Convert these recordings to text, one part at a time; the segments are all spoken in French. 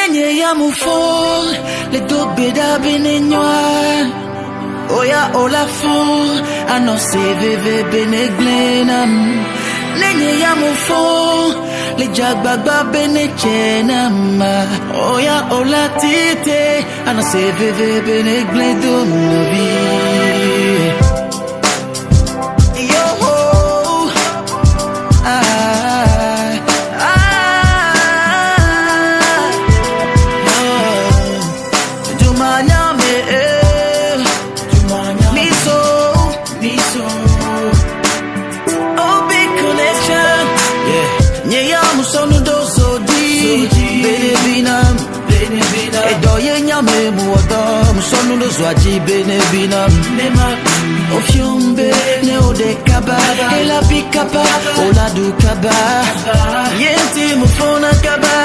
Nenye ya mufo, le dobe da benenwa. Oya olafo, ano se veve beneglenam. Nenye ya mufo, le jagbagba benechenam. Oya olatite, ano se veve benegledum nobi. Zwaji benebinam Ofiumbe ne odekaba Ela pikaba Ola dukaba Yenti mufona kaba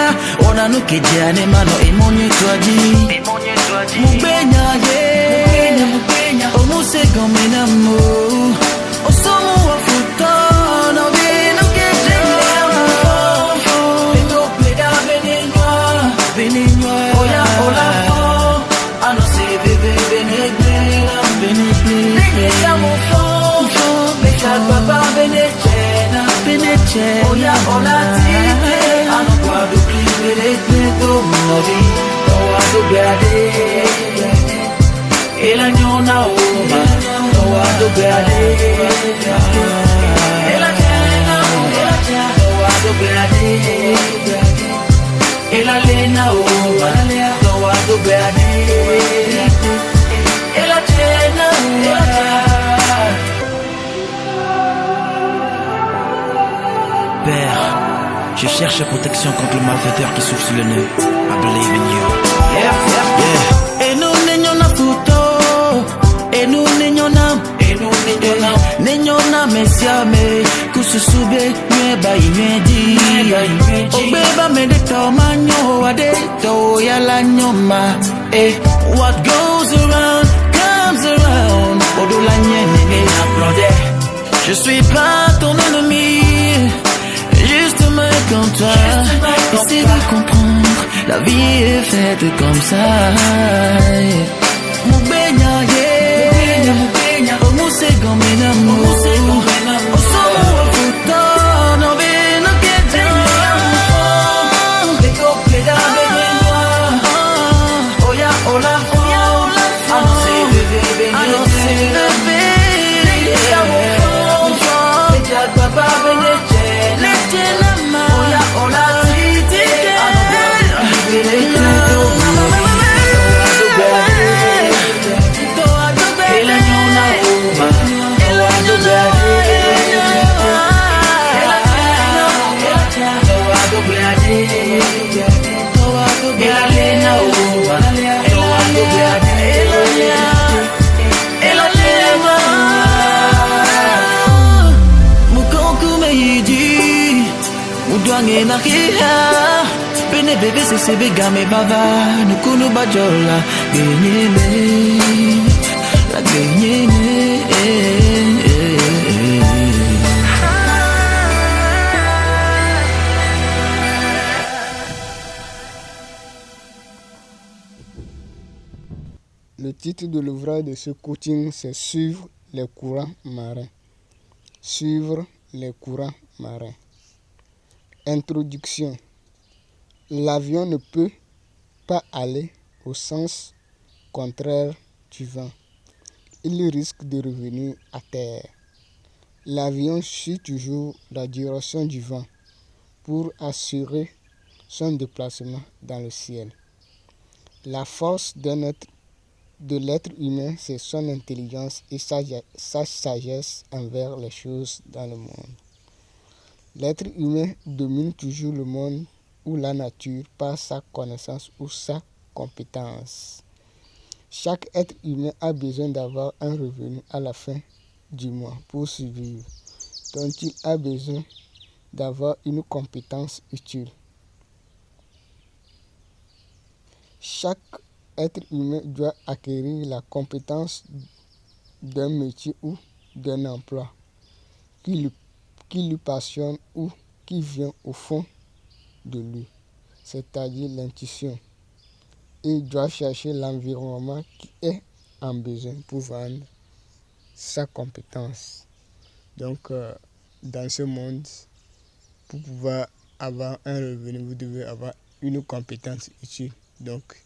Ona nukeja ne mano emonye twaji Mubenya ye Omuse gomina mo Osomu wafuto No binu keja Beto peda benenwa Oya ola ano se bebe beneglenam ya mufo becha baba beneche oya olatite ano kwadu klibeledo mori to ado beade ela nyona oma to ado beade ela nyona to ado beade ela lena oma to ado beade. Père, je cherche protection contre le malfaiteur qui souffle sur le nez. I believe in you. Yeah. Et nous n'ayons na futo. Et nous n'ayons na. N'ayons na messiame. Kususube nyeba imedi. Obeba me de tomanyo ade to yala nyoma. Eh, what goes around comes around. Odola nyene applaudé. Je suis pas ton ennemi. Juste me comme toi, essaie de comprendre, la vie est faite comme ça. Mubenya ye, omuse gomena mo, osomo wafuto, no bino keja. Beko peda benenwa, oya ola, ano se bebe, ano se bebe. Beja baba beneche. Na kia pene bebe se sebe game baba nukunu bajola genyeme la genyeme. Le titre de l'ouvrage de ce coaching, c'est Suivre les courants marins. Suivre les courants marins. Introduction. L'avion ne peut pas aller au sens contraire du vent. Il risque de revenir à terre. L'avion suit toujours la direction du vent pour assurer son déplacement dans le ciel. La force de l'être humain, c'est son intelligence et sa sagesse envers les choses dans le monde. L'être humain domine toujours le monde ou la nature par sa connaissance ou sa compétence. Chaque être humain a besoin d'avoir un revenu à la fin du mois pour survivre, dont il a besoin d'avoir une compétence utile. Chaque être humain doit acquérir la compétence d'un métier ou d'un emploi qui lui passionne ou qui vient au fond de lui, c'est-à-dire l'intuition. il doit chercher l'environnement qui est en besoin pour vendre sa compétence. Donc, dans ce monde, pour pouvoir avoir un revenu, vous devez avoir une compétence utile. Donc,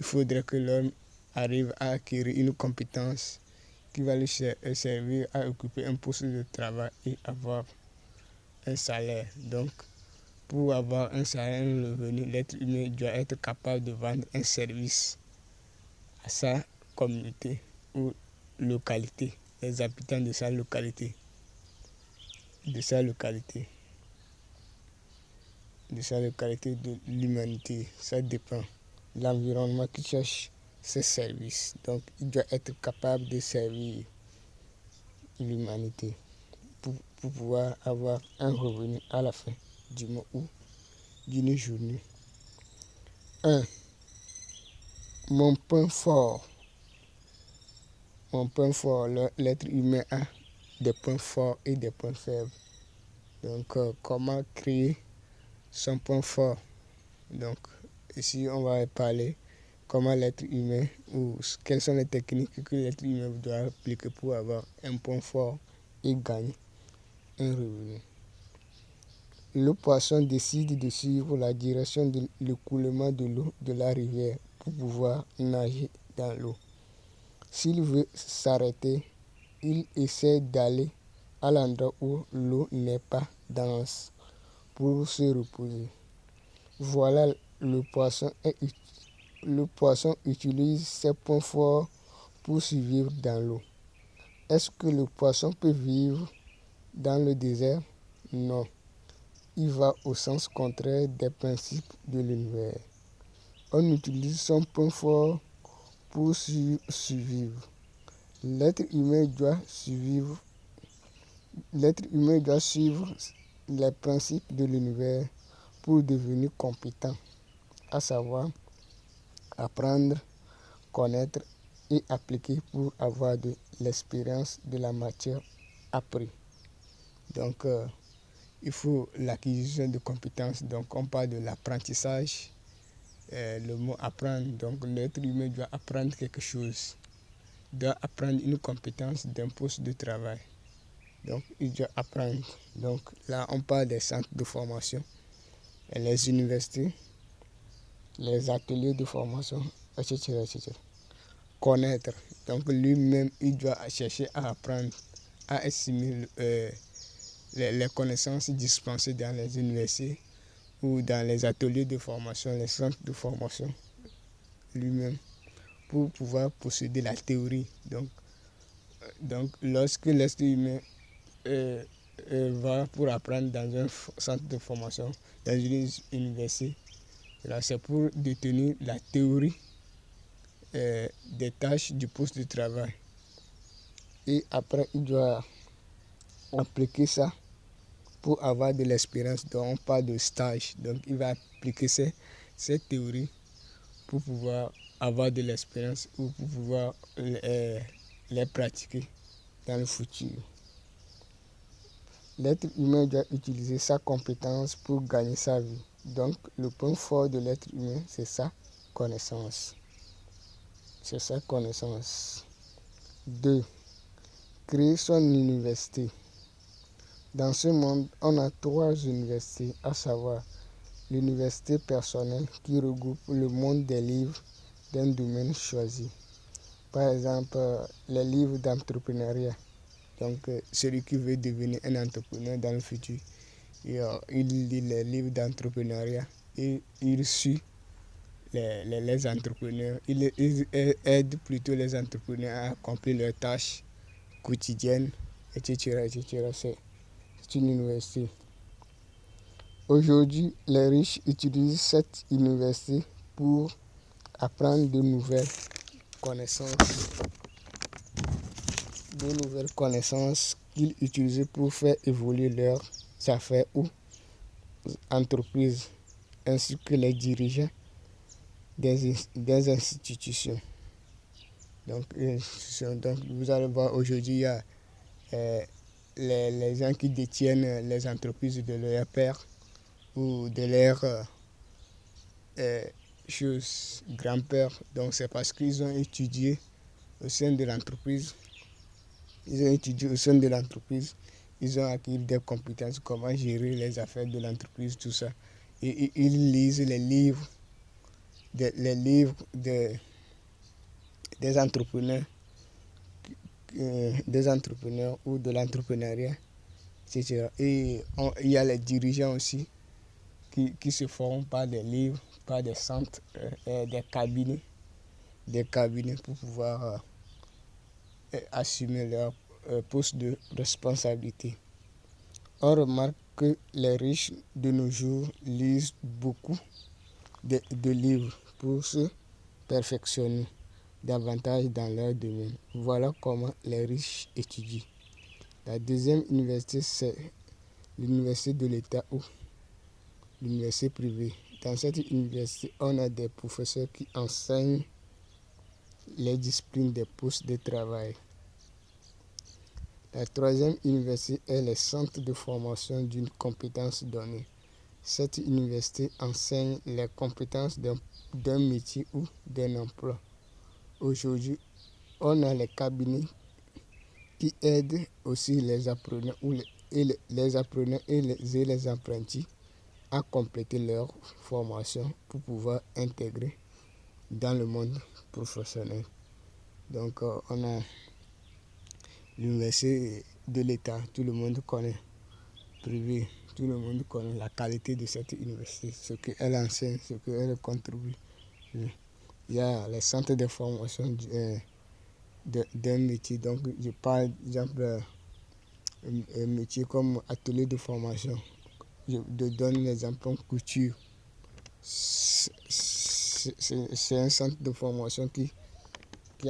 il faudrait que l'homme arrive à acquérir une compétence qui va lui servir à occuper un poste de travail et avoir un salaire. Donc, pour avoir un salaire, un revenu, l'être humain doit être capable de vendre un service à sa communauté ou localité, les habitants de sa localité, de l'humanité. Ça dépend. L'environnement qui cherche ses services. Donc, il doit être capable de servir l'humanité pour pouvoir avoir un revenu à la fin du mois ou d'une journée. 1. Mon point fort. Mon point fort, l'être humain a des points forts et des points faibles. Donc, comment créer son point fort? Donc, ici, on va parler comment l'être humain, ou quelles sont les techniques que l'être humain doit appliquer pour avoir un point fort et gagner un revenu. Le poisson décide de suivre la direction de l'écoulement de l'eau de la rivière pour pouvoir nager dans l'eau. S'il veut s'arrêter, il essaie d'aller à l'endroit où l'eau n'est pas dense pour se reposer. Voilà, le poisson utilise ses points forts pour survivre dans l'eau. Est-ce que le poisson peut vivre dans le désert? Non. Il va au sens contraire des principes de l'univers. On utilise son point fort pour survivre. L'être humain doit suivre les principes de l'univers pour devenir compétent, à savoir apprendre, connaître et appliquer pour avoir de l'expérience de la matière apprise. Donc, il faut l'acquisition de compétences. Donc, on parle de l'apprentissage. Le mot apprendre, donc l'être humain doit apprendre quelque chose, doit apprendre une compétence d'un poste de travail. Donc, il doit apprendre. Donc, là, on parle des centres de formation, les universités, les ateliers de formation, etc., etc. Connaître. Donc, lui-même, il doit chercher à apprendre, à assimiler les connaissances dispensées dans les universités ou dans les ateliers de formation, les centres de formation lui-même, pour pouvoir posséder la théorie. Donc lorsque l'être humain va pour apprendre dans un centre de formation, dans une université, c'est pour détenir la théorie des tâches du poste de travail. Et après, il doit appliquer ça pour avoir de l'expérience. Donc, on parle de stage. Donc, il va appliquer cette théorie pour pouvoir avoir de l'expérience ou pour pouvoir les pratiquer dans le futur. L'être humain doit utiliser sa compétence pour gagner sa vie. Donc, le point fort de l'être humain, c'est sa connaissance. C'est sa connaissance. 2. Créer son université. Dans ce monde, on a 3 universités, à savoir l'université personnelle qui regroupe le monde des livres d'un domaine choisi. Par exemple, les livres d'entrepreneuriat. Donc, celui qui veut devenir un entrepreneur dans le futur, il lit les livres d'entrepreneuriat et il suit les entrepreneurs. Il aide plutôt les entrepreneurs à accomplir leurs tâches quotidiennes, etc., etc. C'est une université. Aujourd'hui, les riches utilisent cette université pour apprendre de nouvelles connaissances qu'ils utilisent pour faire évoluer leurs affaires ou entreprises, ainsi que les dirigeants des institutions. Donc, vous allez voir aujourd'hui, il y a les gens qui détiennent les entreprises de leur père ou de leur chose, grand-père. Donc c'est parce qu'ils ont étudié au sein de l'entreprise. Ils ont étudié au sein de l'entreprise. Ils ont acquis des compétences, comment gérer les affaires de l'entreprise, tout ça. Et ils lisent les livres des entrepreneurs, ou de l'entrepreneuriat, etc. Et il y a les dirigeants aussi qui se forment par des livres, par des centres, des cabinets pour pouvoir assumer leur poste de responsabilité. On remarque que les riches de nos jours lisent beaucoup de livres pour se perfectionner davantage dans leur domaine. Voilà comment les riches étudient. La deuxième université, c'est l'université de l'État ou l'université privée. Dans cette université, on a des professeurs qui enseignent les disciplines des postes de travail. La troisième université est le centre de formation d'une compétence donnée. Cette université enseigne les compétences d'un métier ou d'un emploi. Aujourd'hui, on a les cabinets qui aident aussi les apprenants et les apprentis à compléter leur formation pour pouvoir intégrer dans le monde professionnel. Donc, on a l'université de l'État, tout le monde connaît, privé, tout le monde connaît la qualité de cette université, ce qu'elle enseigne, ce qu'elle contribue. Il y a les centres de formation d'un métier. Donc, je parle, par exemple, un métier comme atelier de formation. Je donne l'exemple en couture. C'est un centre de formation qui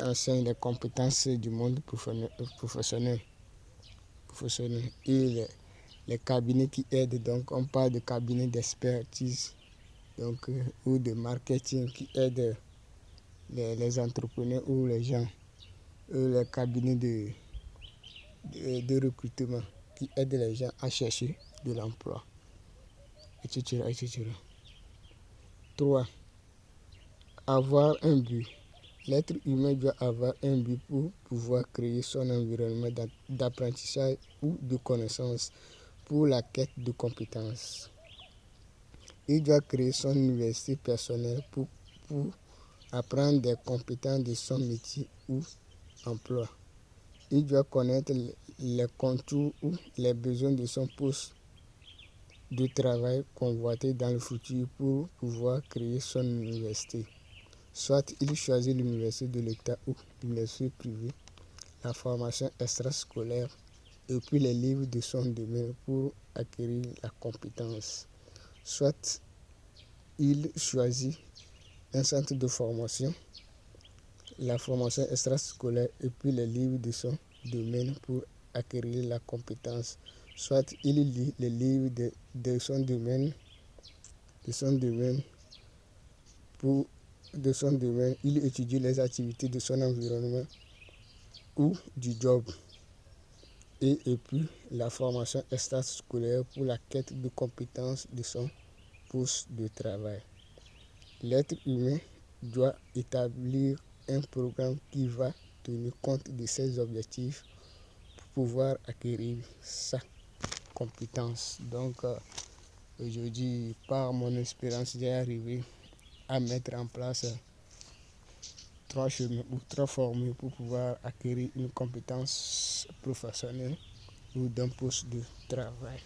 enseigne les compétences du monde professionnel. Et les cabinets qui aident, donc on parle de cabinets d'expertise ou de marketing qui aident les entrepreneurs ou les gens, les cabinets de recrutement qui aident les gens à chercher de l'emploi, etc., etc. 3. Avoir un but. L'être humain doit avoir un but pour pouvoir créer son environnement d'apprentissage ou de connaissance pour la quête de compétences. Il doit créer son université personnelle pour apprendre des compétences de son métier ou emploi. Il doit connaître les contours ou les besoins de son poste de travail convoité dans le futur pour pouvoir créer son université. Soit il choisit l'université de l'État ou l'université privée, la formation extrascolaire et puis les livres de son domaine pour acquérir la compétence. Soit il choisit un centre de formation, la formation extrascolaire et puis les livres de son domaine pour acquérir la compétence. Soit il lit les livres de son domaine, il étudie les activités de son environnement ou du job. Et puis la formation extrascolaire pour la quête de compétences de son poste de travail. L'être humain doit établir un programme qui va tenir compte de ses objectifs pour pouvoir acquérir sa compétence. Donc, aujourd'hui, par mon expérience, j'ai arrivé à mettre en place 3 chemins ou 3 formules pour pouvoir acquérir une compétence professionnelle ou d'un poste de travail.